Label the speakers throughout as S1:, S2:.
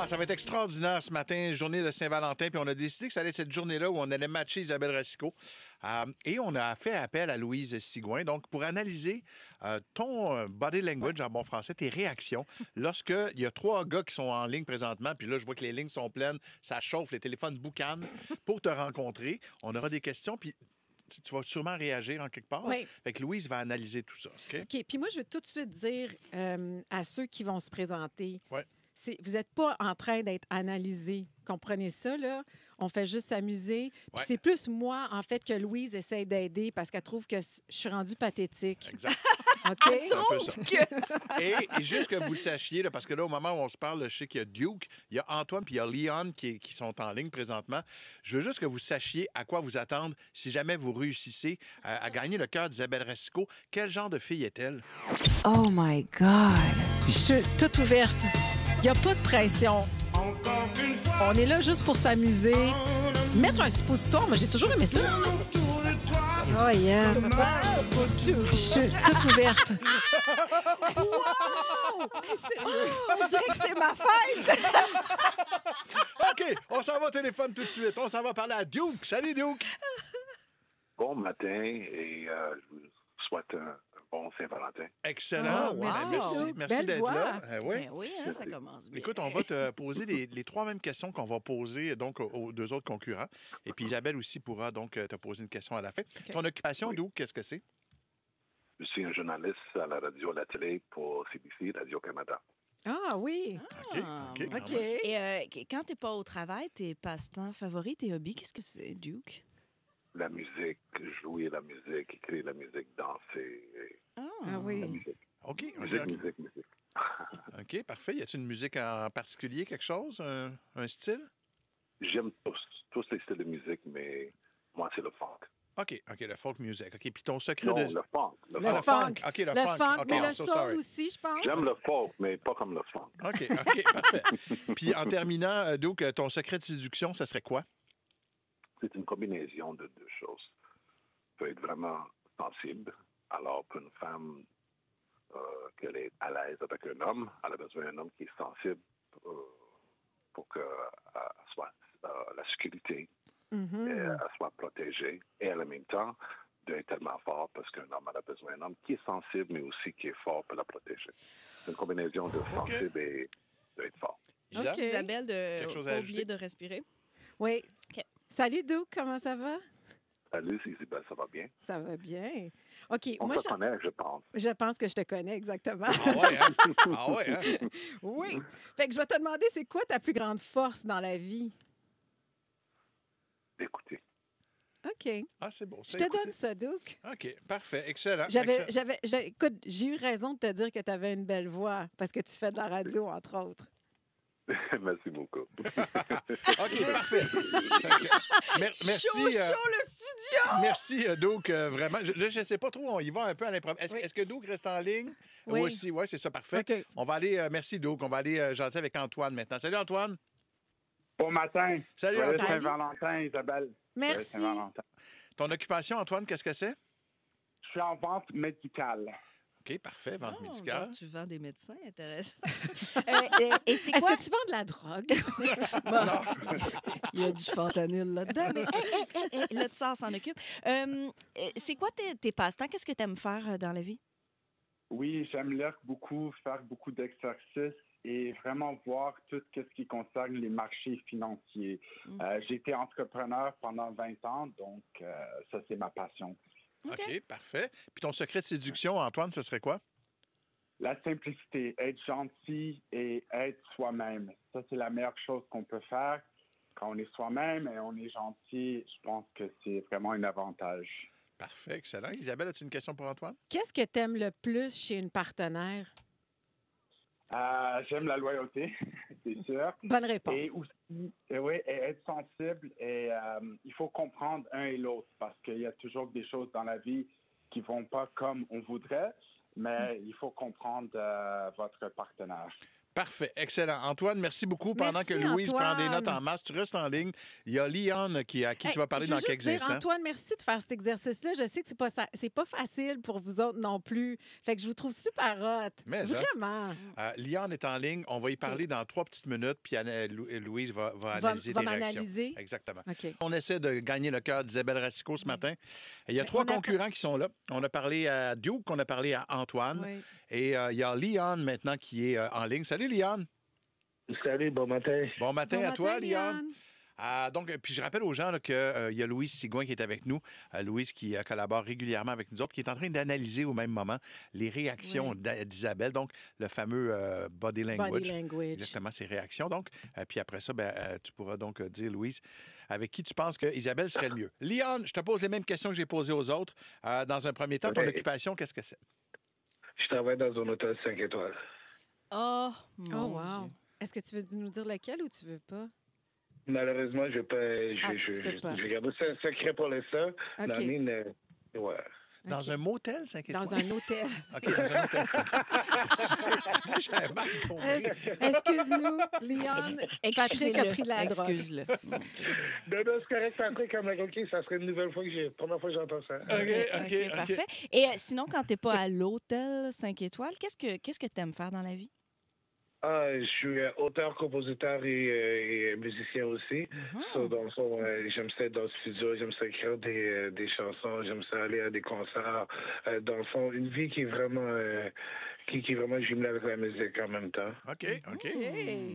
S1: Ça va être extraordinaire ce matin, journée de Saint-Valentin, puis on a décidé que ça allait être cette journée-là où on allait matcher Isabelle Racicot. Et on a fait appel à Louise Sigouin, donc pour analyser ton body language en bon français, tes réactions, lorsqu'il y a 3 gars qui sont en ligne présentement, puis là, je vois que les lignes sont pleines, ça chauffe, les téléphones boucanent pour te rencontrer. On aura des questions, puis tu vas sûrement réagir en quelque part.
S2: Oui.
S1: Fait que Louise va analyser tout ça, OK?
S2: OK. Puis moi, je veux tout de suite dire à ceux qui vont se présenter,
S1: Ouais.
S2: vous n'êtes pas en train d'être analysé. Comprenez ça, là? On fait juste s'amuser. Puis
S1: Ouais.
S2: c'est plus moi, en fait, que Louise essaie d'aider parce qu'elle trouve que je suis rendue pathétique.
S1: Exact.
S2: OK?
S1: C'est un peu ça. Et juste que vous le sachiez, là, parce que là, au moment où on se parle, là, je sais qu'il y a Duke, il y a Antoine, puis il y a Leon qui sont en ligne présentement. Je veux juste que vous sachiez à quoi vous attendre si jamais vous réussissez à gagner le cœur d'Isabelle Racicot. Quel genre de fille est-elle?
S3: Oh my God.
S2: Je suis toute ouverte. Il n'y a pas de pression. On est là juste pour s'amuser. Mettre un suppositoire, moi, j'ai toujours aimé ça. Oh, yeah. Je suis toute ouverte.
S4: On dirait que c'est ma fête!
S1: OK, on s'en va au téléphone tout de suite. On s'en va parler à Duke. Salut, Duke.
S5: Bon matin et je vous souhaite un bon Saint-Valentin.
S1: Excellent.
S2: Oh, merci.
S1: Merci
S2: Belle
S1: d'être
S2: voix.
S1: là. Oui.
S4: Ben oui, hein, ça commence bien.
S1: Écoute, on va te poser les 3 mêmes questions qu'on va poser donc aux 2 autres concurrents. Et puis Isabelle aussi pourra donc te poser une question à la fin. Ton occupation, Duke, qu'est-ce que c'est?
S5: Je suis un journaliste à la radio, à la télé pour CBC, Radio-Canada.
S2: Ah oui.
S1: OK, OK.
S2: OK.
S4: Et quand t'es pas au travail, tes passe-temps favoris, tes hobbies, qu'est-ce que c'est, Duke?
S5: La musique, jouer la musique, écrire la musique, danser.
S2: Ah oui.
S5: La musique.
S1: OK,
S5: Musique.
S1: OK, parfait. Y a-t-il une musique en particulier, quelque chose, un style?
S5: J'aime tous les styles de musique, mais moi, c'est le funk.
S1: OK, le folk music. OK, puis ton secret
S5: Non,
S1: de...
S5: le funk.
S2: Le
S1: le
S2: funk.
S1: funk. OK, le
S2: Le
S1: funk.
S2: funk,
S1: OK,
S2: mais
S1: I'm
S2: le
S1: so
S2: soul
S1: sorry.
S2: aussi, je pense.
S5: J'aime le folk, mais pas comme le funk.
S1: OK, parfait. Puis en terminant, Duke, ton secret de séduction, ça serait quoi?
S5: C'est une combinaison de 2 choses. Peut être vraiment sensible. Alors, pour une femme qu'elle est à l'aise avec un homme, elle a besoin d'un homme qui est sensible pour que soit la sécurité, et, elle soit protégée. Et en même temps, d'être tellement fort parce qu'un homme elle a besoin d'un homme qui est sensible, mais aussi qui est fort pour la protéger. C'est une combinaison de sensible et d'être fort.
S1: Isa?
S2: OK.
S4: Isabelle,
S1: Quelque chose à
S4: pas
S1: ajouter?
S4: oublier de respirer.
S2: Oui.
S4: OK.
S2: Salut, Duke, comment ça va?
S5: Salut, Isabelle, ça va bien?
S2: Ça va bien. OK,
S5: On
S2: moi,
S5: se connaît, je pense.
S2: je pense que je te connais exactement.
S1: Ah ouais, hein? Ah ouais, hein?
S2: Oui. Fait que je vais te demander, c'est quoi ta plus grande force dans la vie?
S5: Écoutez,
S2: OK.
S1: Ah, c'est beau.
S2: Je te donne ça, Duke.
S1: OK, parfait. Excellent.
S2: Écoute, j'ai eu raison de te dire que tu avais une belle voix parce que tu fais de la radio, entre autres.
S5: merci beaucoup.
S1: OK, parfait. Merci.
S4: Chaud, le studio!
S1: Merci, Duke, vraiment. Je ne sais pas trop, on y va un peu à l'improviste.
S2: Oui.
S1: Est-ce que Duke reste en ligne?
S2: Oui.
S1: Moi aussi, oui, c'est ça, parfait.
S2: OK.
S1: On va aller, merci, Duke, on va aller jaser avec Antoine maintenant. Salut, Antoine.
S6: Bon matin.
S1: Salut,
S6: Joyeux
S1: Antoine.
S6: Saint-Valentin, Isabelle.
S2: Merci.
S6: Joyeux Saint-Valentin.
S1: Ton occupation, Antoine, qu'est-ce que c'est?
S6: Je suis en vente médicale.
S1: OK, parfait, vente
S4: Oh,
S1: médicale.
S4: donc tu vends des médecins, intéressant. Et c'est
S2: Est-ce
S4: quoi?
S2: que tu vends de la drogue?
S4: Il y a du fentanyl là-dedans, mais le tsar s'en occupe. C'est quoi tes passe-temps? Qu'est-ce que tu aimes faire dans la vie?
S6: Oui, j'aime lire beaucoup, faire beaucoup d'exercices et vraiment voir tout ce qui concerne les marchés financiers. J'ai été entrepreneur pendant 20 ans, donc ça, c'est ma passion.
S1: OK, parfait. Puis ton secret de séduction, Antoine, ce serait quoi?
S6: La simplicité, être gentil et être soi-même. Ça, c'est la meilleure chose qu'on peut faire. Quand on est soi-même et on est gentil, je pense que c'est vraiment un avantage.
S1: Parfait, excellent. Isabelle, as-tu une question pour Antoine?
S2: Qu'est-ce que tu aimes le plus chez une partenaire?
S6: J'aime la loyauté, c'est sûr.
S2: Bonne réponse.
S6: Et aussi, oui, et être sensible. Et il faut comprendre un et l'autre parce qu'il y a toujours des choses dans la vie qui ne vont pas comme on voudrait, mais il faut comprendre votre partenaire.
S1: Parfait, excellent. Antoine, merci beaucoup. Pendant
S2: Merci,
S1: que Louise prend des
S2: Antoine.
S1: notes en masse, tu restes en ligne. Il y a Liane à qui tu vas parler
S2: Je veux
S1: dans quelques
S2: juste dire,
S1: instants.
S2: Antoine, merci de faire cet exercice-là. Je sais que c'est pas facile pour vous autres non plus. Fait que je vous trouve super hot.
S1: Mais, hein?
S2: Vraiment.
S1: Liane est en ligne. On va y parler dans 3 petites minutes, puis Louise va analyser
S2: va
S1: tes réactions.
S2: m'analyser.
S1: Exactement.
S2: OK.
S1: On essaie de gagner le cœur d'Isabelle Racicot ce matin. Il y a 3 concurrents qui sont là. On a parlé à Duke, on a parlé à Antoine.
S2: Oui.
S1: Et il y a Liane maintenant qui est en ligne. Salut, Liane.
S7: Salut, bon matin.
S1: Bon matin
S2: Bon
S1: à toi,
S2: matin,
S1: Liane. Donc, puis je rappelle aux gens qu'il y a Louise Sigouin qui est avec nous. Louise qui collabore régulièrement avec nous autres, qui est en train d'analyser au même moment les réactions d'Isabelle, donc le fameux body language.
S2: Body language.
S1: Exactement, ses réactions. Donc, puis après ça, tu pourras donc dire, Louise, avec qui tu penses que Isabelle serait le mieux. Liane, je te pose les mêmes questions que j'ai posées aux autres. Dans un premier temps, ton occupation, qu'est-ce que c'est?
S7: Je travaille dans un hôtel 5 étoiles.
S4: Oh,
S2: Oh,
S4: mon
S2: wow.
S4: Dieu.
S2: Est-ce que tu veux nous dire lequel ou tu veux pas?
S7: Malheureusement, je peux
S2: tu peux pas.
S7: je garde ça secret pour l'instant.
S2: OK.
S7: Nanine, ouais.
S1: Dans
S2: OK.
S1: un motel 5 étoiles?
S2: Dans un hôtel.
S1: OK, dans un hôtel. Excusez-moi, j'avais mal compris.
S2: Excuse-nous, Liane. Patrick a pris de la drogue.
S4: Excuse-le.
S7: Non, c'est correct, Patrick, comme OK, ça serait une nouvelle fois première fois que j'entends ça.
S1: OK.
S4: Parfait. Et sinon, quand tu n'es pas à l'hôtel 5 étoiles, qu'est-ce que tu aimes faire dans la vie?
S7: Je suis auteur, compositeur et musicien aussi. So, dans le fond, j'aime ça être dans le studio, j'aime ça écrire des chansons, j'aime ça aller à des concerts. Dans le fond, une vie qui est vraiment qui est vraiment jumelée avec la musique en même temps.
S1: OK.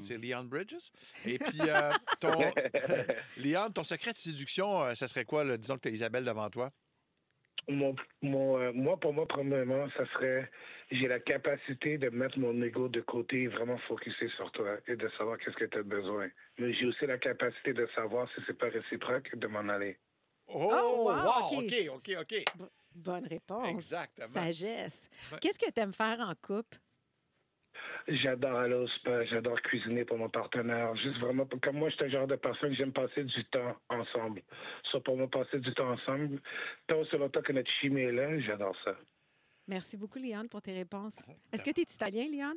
S1: C'est Liane Bridges. Et puis, Liane, ton secret de séduction, ça serait quoi, là? Disons que tu as Isabelle devant toi.
S7: Pour moi, premièrement, ça serait j'ai la capacité de mettre mon ego de côté et vraiment focuser sur toi et de savoir qu'est-ce que tu as besoin. Mais j'ai aussi la capacité de savoir si c'est pas réciproque de m'en aller.
S1: Oh, wow!
S2: OK.
S1: OK.
S2: Bonne réponse.
S1: Exactement.
S2: Sagesse. Qu'est-ce que tu aimes faire en couple?
S7: J'adore aller au spa, j'adore cuisiner pour mon partenaire. Juste vraiment, comme moi, je suis le genre de personne que j'aime passer du temps ensemble. Soit pour moi, passer du temps ensemble, tant aussi longtemps que notre chimie est là, j'adore ça.
S2: Merci beaucoup, Liane, pour tes réponses. Est-ce que tu es italien, Liane?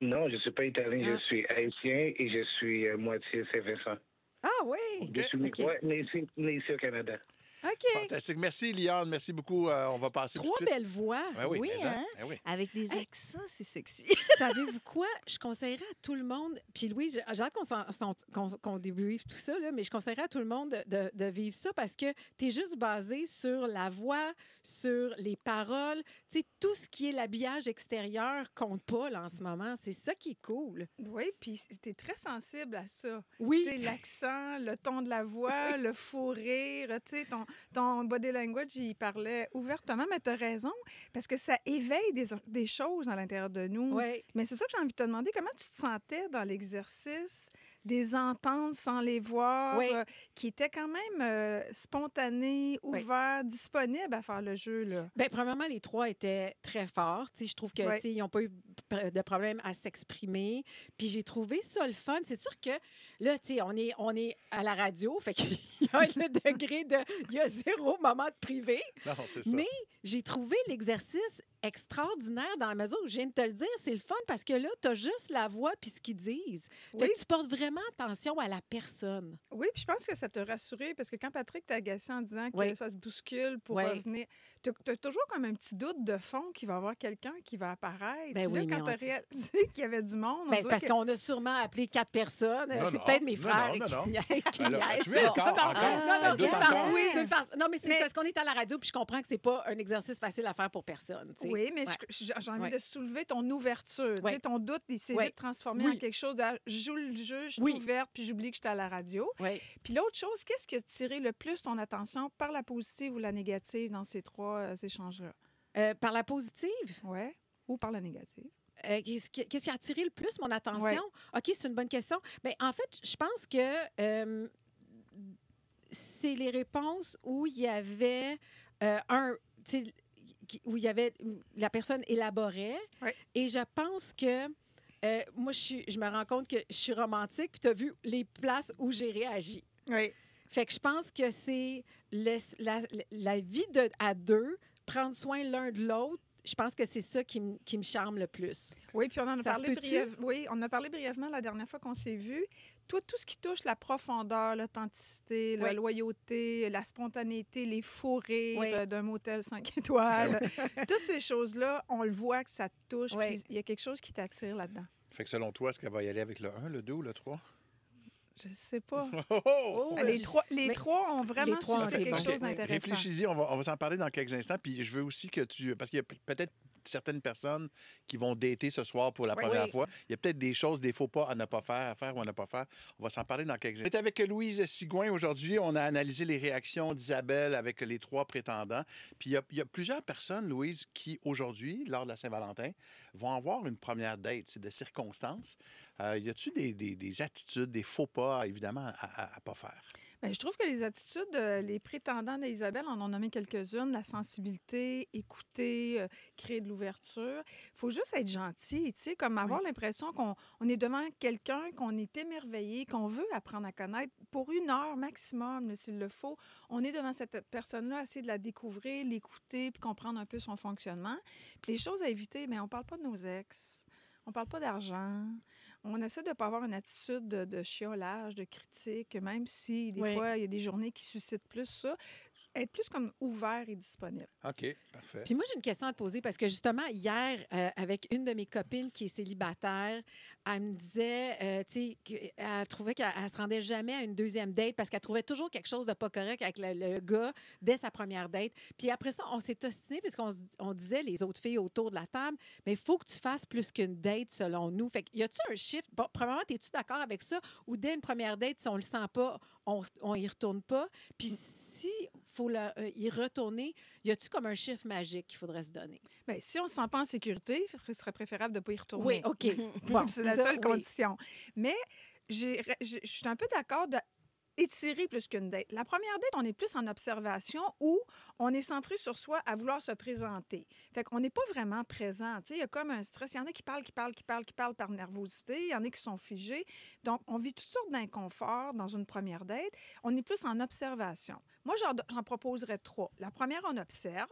S7: Non, je ne suis pas italien, je suis haïtien et je suis moitié Saint-Vincent.
S2: Ah oui!
S7: Je suis né ici au Canada.
S2: OK.
S1: Fantastique. Merci, Liane. Merci beaucoup. On va passer
S2: 3
S1: tout de suite.
S2: belles voix.
S1: Oui,
S4: Oui,
S1: mais ça,
S4: hein?
S1: oui.
S4: Avec des accents, c'est sexy.
S2: Savez-vous quoi? Je conseillerais à tout le monde, puis Louis, j'ai hâte qu'on débriefe tout ça, là, mais je conseillerais à tout le monde de vivre ça parce que tu es juste basé sur la voix, sur les paroles. Tu sais, tout ce qui est l'habillage extérieur compte pas là, en ce moment. C'est ça qui est cool.
S8: Oui, puis tu es très sensible à ça.
S2: Oui.
S8: Tu sais, l'accent, le ton de la voix, le fou rire, tu sais, ton body language, il parlait ouvertement, mais tu as raison, parce que ça éveille des choses à l'intérieur de nous.
S2: Oui.
S8: Mais c'est ça que j'ai envie de te demander, comment tu te sentais dans l'exercice des ententes sans les voir,
S2: Oui.
S8: qui étaient quand même spontanées, ouvertes, disponibles à faire le jeu, là.
S2: Bien, premièrement, les 3 étaient très forts. Tu sais, je trouve que tu sais, ils n'ont pas eu de problème à s'exprimer. Puis j'ai trouvé ça le fun. C'est sûr que là, tu sais, on est à la radio, fait qu'il y a le degré de... Il y a 0 moment de privé.
S1: Non, c'est ça.
S2: Mais j'ai trouvé l'exercice extraordinaire dans la mesure où je viens de te le dire. C'est le fun parce que là, tu as juste la voix puis ce qu'ils disent. Fait
S8: Oui.
S2: que tu portes vraiment attention à la personne.
S8: Oui, puis je pense que ça t'a rassuré parce que quand Patrick t'a agacé en disant que
S2: Oui.
S8: ça se bouscule pour
S2: Oui.
S8: revenir, tu as toujours comme un petit doute de fond qu'il va y avoir quelqu'un qui va apparaître.
S2: Ben
S8: Puis
S2: oui,
S8: là, quand
S2: mais
S8: tu as
S2: on dit-
S8: réalisé qu'il y avait du monde, on
S2: Ben, c'est
S8: dirait
S2: parce
S8: que-
S2: qu'on a sûrement appelé 4 personnes.
S1: Non,
S2: C'est
S1: non.
S2: peut-être mes
S1: Non,
S2: frères
S1: non,
S2: qui
S1: non.
S2: qui
S1: Alors,
S2: niaisent.
S1: tu es encore.
S2: Non,
S1: Elle
S2: c'est
S1: doute
S2: une
S1: encore.
S2: farce.
S8: Oui.
S2: C'est une farce. Non, mais c'est
S8: Mais-
S2: parce qu'on est à la radio puis je comprends que c'est pas un exercice facile à faire pour personne. Tu sais.
S8: Oui, mais
S2: Ouais.
S8: j'ai envie
S2: Ouais.
S8: de soulever ton ouverture. Tu
S2: Ouais.
S8: sais, ton doute, il s'est
S2: Ouais.
S8: vite transformé
S2: Oui.
S8: en quelque chose de je joue le jeu, je suis
S2: Oui.
S8: ouverte, puis j'oublie que j'étais à la radio.
S2: Oui.
S8: Puis l'autre chose, qu'est-ce qui a tiré le plus ton attention par la positive ou la négative dans ces 3 échanges-là?
S2: Par la positive,
S8: Oui. Ou par la négative?
S2: qu'est-ce qui a attiré le plus mon attention? OK, c'est une bonne question. Mais en fait, je pense que c'est les réponses où il y avait tu sais, où il y avait la personne élaborait.
S8: Oui.
S2: Et je pense que moi, je me rends compte que je suis romantique, puis tu as vu les places où j'ai réagi.
S8: Oui.
S2: Fait que je pense que c'est la vie à 2, prendre soin l'un de l'autre, je pense que c'est ça qui me charme le plus.
S8: Oui, puis on en a
S2: Ça se
S8: parlé
S2: peut-tu?
S8: Oui, on a parlé brièvement la dernière fois qu'on s'est vu. Tout ce qui touche la profondeur, l'authenticité, la
S2: Oui.
S8: loyauté, la spontanéité, les faux rires
S2: Oui.
S8: d'un motel 5 étoiles, toutes ces choses-là, on le voit que ça te touche,
S2: Oui.
S8: puis il y a quelque chose qui t'attire là-dedans.
S1: Fait que selon toi, est-ce qu'elle va y aller avec le 1, le 2 ou le 3?
S8: Je sais pas.
S1: Oh, oh!
S8: Les
S2: Mais-
S8: trois ont vraiment
S2: les trois ont
S8: suscité
S2: été
S8: quelque
S2: bons.
S8: chose d'intéressant.
S1: Réfléchis-y, on va s'en parler dans quelques instants. Puis je veux aussi que tu... Parce qu'il y a peut-être certaines personnes qui vont dater ce soir pour la première
S2: Oui.
S1: fois. Il y a peut-être des choses, des faux pas à ne pas faire, à faire ou à ne pas faire. On va s'en parler dans quelques instants. On est avec Louise Sigouin aujourd'hui. On a analysé les réactions d'Isabelle avec les 3 prétendants. Puis il y a plusieurs personnes, Louise, qui aujourd'hui, lors de la Saint-Valentin, vont avoir une première date. C'est de circonstances. Y a-tu des attitudes, des faux pas, évidemment, à pas faire?
S8: Bien, je trouve que les attitudes, les prétendants d'Isabelle en ont nommé quelques-unes, la sensibilité, écouter, créer de l'ouverture. Il faut juste être gentil, tu sais, comme avoir l'impression qu'on est devant quelqu'un, qu'on est émerveillé, qu'on veut apprendre à connaître pour 1 heure maximum, là, s'il le faut. On est devant cette personne-là, essayer de la découvrir, l'écouter, puis comprendre un peu son fonctionnement. Puis les choses à éviter, bien, on ne parle pas de nos ex, on ne parle pas d'argent. On essaie de ne pas avoir une attitude de chiolage, de critique, même si des fois, il y a des journées qui suscitent plus ça. Être plus comme ouvert et disponible.
S1: OK, parfait.
S2: Puis moi, j'ai une question à te poser parce que justement, hier, avec une de mes copines qui est célibataire, elle me disait, tu sais, qu'elle trouvait qu'elle ne se rendait jamais à une deuxième date parce qu'elle trouvait toujours quelque chose de pas correct avec le gars dès sa première date. Puis après ça, on s'est ostiné parce qu'on disait, les autres filles autour de la table, mais il faut que tu fasses plus qu'une date selon nous. Fait y a-tu un shift? Bon, premièrement, es-tu d'accord avec ça? Ou dès une première date, si on le sent pas, on y retourne pas? Puis si faut y retourner, y a-tu comme un chiffre magique qu'il faudrait se donner?
S8: Bien, si on ne se sent pas en sécurité, il serait préférable de ne pas y retourner.
S2: Oui, OK.
S8: Bon, c'est la
S2: ça,
S8: seule
S2: oui.
S8: condition. Mais je suis un peu d'accord d'étirer plus qu'une date. La première date, on est plus en observation où on est centré sur soi à vouloir se présenter. Fait qu'on n'est pas vraiment présent. Tu sais, il y a comme un stress. Il y en a qui parlent par nervosité. Il y en a qui sont figés. Donc, on vit toutes sortes d'inconforts dans une première date. On est plus en observation. Moi, j'en proposerais 3. La première, on observe.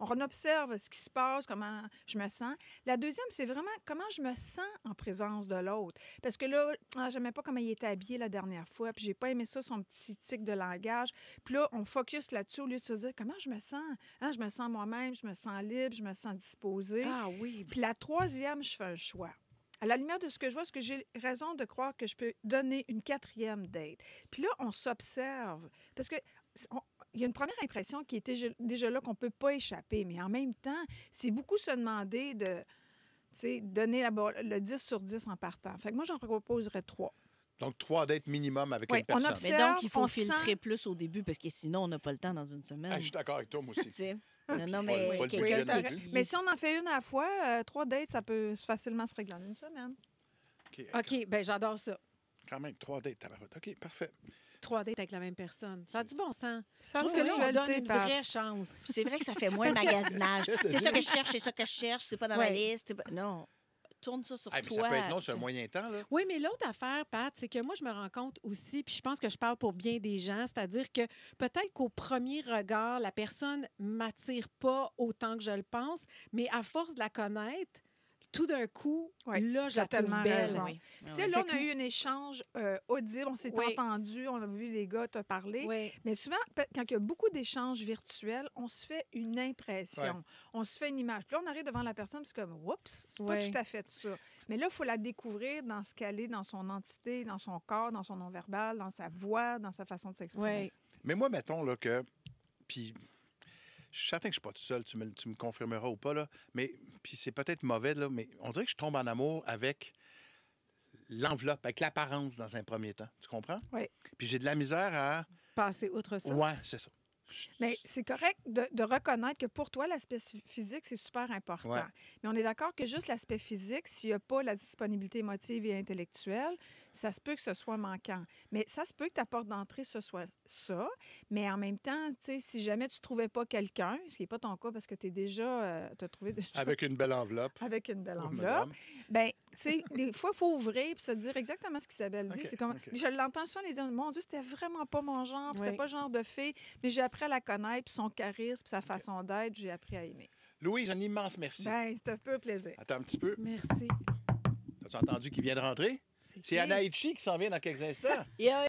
S8: On observe ce qui se passe, comment je me sens. La deuxième, c'est vraiment comment je me sens en présence de l'autre. Parce que là, j'aimais pas comment il était habillé la dernière fois, puis j'ai pas aimé ça, son petit tic de langage. Puis là, on focus là-dessus au lieu de se dire comment je me sens. Hein, je me sens moi-même, je me sens libre, je me sens disposée.
S2: Ah oui.
S8: Puis la troisième, je fais un choix. À la lumière de ce que je vois, est-ce que j'ai raison de croire que je peux donner une 4e date? Puis là, on s'observe. Parce que il y a une première impression qui était déjà là qu'on ne peut pas échapper. Mais en même temps, c'est beaucoup se demander de donner le 10 sur 10 en partant. Fait que moi, j'en proposerais 3.
S1: Donc, 3 dates minimum avec
S8: Oui,
S1: une personne.
S8: on observe.
S4: Mais donc, il faut
S8: on
S4: filtrer
S8: sent-
S4: plus au début parce que sinon, on n'a pas le temps dans une semaine.
S1: Ah, je suis d'accord avec toi, moi
S4: Tu
S1: aussi.
S4: sais. Non,
S1: Pas
S4: mais
S1: le
S4: quelqu'un
S1: budget
S8: Oui,
S1: non
S8: t'as-
S1: plus.
S8: mais si on en fait une à la fois, 3 dates, ça peut facilement se régler en une semaine.
S1: OK,
S2: OK, bien, j'adore ça.
S1: quand même, 3 dates, tabarouette. OK, parfait.
S2: 3 dates avec la même personne. Ça a du bon sens.
S8: Sans
S2: Je trouve que là, on donne
S8: sexualité,
S2: une
S8: par-
S2: vraie chance.
S4: Puis c'est vrai que ça fait moins de magasinage. C'est ça que je cherche, c'est ça que je cherche, c'est pas dans ma
S2: Ouais.
S4: liste. Non. Tourne ça sur
S1: Ah, mais
S4: toi.
S1: ça peut être long sur un moyen temps, là.
S2: Oui, mais l'autre affaire, Pat, c'est que moi, je me rends compte aussi, puis je pense que je parle pour bien des gens, c'est-à-dire que peut-être qu'au premier regard, la personne m'attire pas autant que je le pense, mais à force de la connaître, tout d'un coup,
S8: Oui,
S2: là, je
S8: t'as
S2: la trouve
S8: tellement
S2: belle.
S8: raison.
S4: Oui.
S8: Tu sais, là, on a eu un échange audible, on s'est
S2: Oui.
S8: entendu, on a vu les gars te parler.
S2: Oui.
S8: Mais souvent, quand il y a beaucoup d'échanges virtuels, on se fait une impression,
S1: Ouais.
S8: on se fait une image. Puis là, on arrive devant la personne, c'est comme, oups, c'est
S2: Ouais.
S8: pas tout à fait ça. Mais là, il faut la découvrir dans ce qu'elle est, dans son entité, dans son corps, dans son non-verbal, dans sa voix, dans sa façon de s'exprimer.
S2: Oui.
S1: Mais moi, mettons là, que. Puis, je suis certain que je ne suis pas tout seul, tu me confirmeras ou pas, là. Mais, puis c'est peut-être mauvais, là, mais on dirait que je tombe en amour avec l'enveloppe, avec l'apparence dans un premier temps. Tu comprends?
S8: Oui.
S1: Puis j'ai de la misère à.
S2: Passer outre ça.
S1: Ouais, c'est ça.
S8: Mais c'est correct de reconnaître que pour toi, l'aspect physique, c'est super important.
S1: Ouais.
S8: Mais on est d'accord que juste l'aspect physique, s'il n'y a pas la disponibilité émotive et intellectuelle, ça se peut que ce soit manquant. Mais ça se peut que ta porte d'entrée, ce soit ça. Mais en même temps, tu sais, si jamais tu ne trouvais pas quelqu'un, ce qui n'est pas ton cas parce que tu es déjà, t'as trouvé déjà
S1: Avec une belle enveloppe.
S8: avec une belle
S1: Oh,
S8: enveloppe,
S1: madame.
S8: ben, tu sais, des fois, il faut ouvrir et se dire exactement ce qu'Isabelle dit.
S1: OK,
S8: C'est comme,
S1: OK.
S8: je l'entends souvent les dire, mon Dieu, c'était vraiment pas mon genre, puis c'était
S2: Oui.
S8: pas le genre de fille, mais j'ai appris à la connaître, puis son charisme, puis sa façon d'être, j'ai appris à aimer.
S1: Louise, un immense merci.
S8: Ben, c'est un peu plaisir.
S1: Attends un petit peu.
S2: Merci.
S1: As-tu entendu qu'il vient de rentrer? C'est Anaïchi qui s'en vient dans quelques instants.